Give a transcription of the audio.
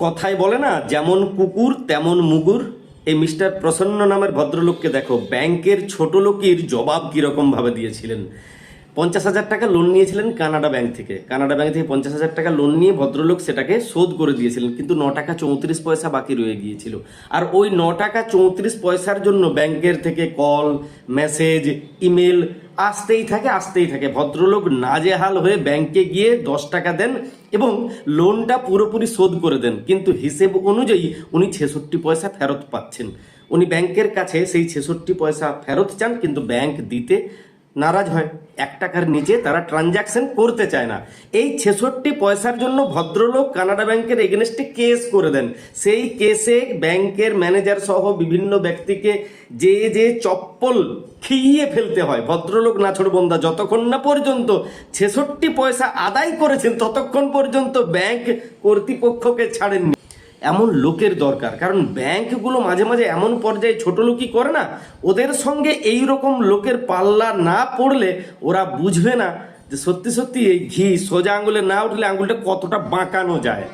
কথায় বলে না, যেমন কুকুর তেমন মুগুর। এই মিস্টার প্রসন্ন নামের ভদ্রলোককে দেখো, ব্যাংকের ছোট লোকের জবাব কিরকম ভাবে দিয়েছিলেন। 50,000 টাকা লোন নিয়েছিলেন কানাডা ব্যাংক থেকে। কানাডা ব্যাংক থেকে 50,000 টাকা লোন নিয়ে ভদ্রলোক সেটাকে শোধ করে দিয়েছিলেন, কিন্তু 9 টাকা 34 পয়সা বাকি রয়ে গিয়েছিল। আর ওই 9 টাকা 34 পয়সার জন্য ব্যাংকের থেকে কল, মেসেজ, ইমেল আসতেই থাকে। ভদ্রলোক নাজেহাল হয়ে ব্যাংকে গিয়ে 10 টাকা দেন এবং লোনটা পুরোপুরি শোধ করে দেন, কিন্তু হিসেব অনুযায়ী উনি 66 পয়সা ফেরত পাচ্ছেন। উনি ব্যাংকের কাছে সেই 66 পয়সা ফেরত চান, কিন্তু ব্যাংক দিতে নারাজ হয়। 1 টাকার নিচে তারা ট্রানজাকশন করতে চায় না। এই 66 পয়সার জন্য ভদ্রলোক কানাডা ব্যাংকের এগেনস্টে কেস করে দেন। সেই কেসে ব্যাংকের ম্যানেজার সহ বিভিন্ন ব্যক্তিকে যে চপ্পল খেয়ে ফেলতে হয়। ভদ্রলোক নাছোড়বন্দা যতক্ষণ না পর্যন্ত 66 পয়সা আদায় করেছেন ততক্ষণ পর্যন্ত ব্যাংক কর্তৃপক্ষকে ছাড়েননি। এমন লোকের দরকার, কারণ ব্যাংকগুলো মাঝে মাঝে এমন পর্যায়ে ছোট লোকই করে না, ওদের সঙ্গে এই রকম লোকের পাল্লা না পড়লে ওরা বুঝবে না যে সত্যি সত্যি এই ঘি সোজা আঙুলে না উঠলে আঙুলটা কতটা বাঁকানো যায়।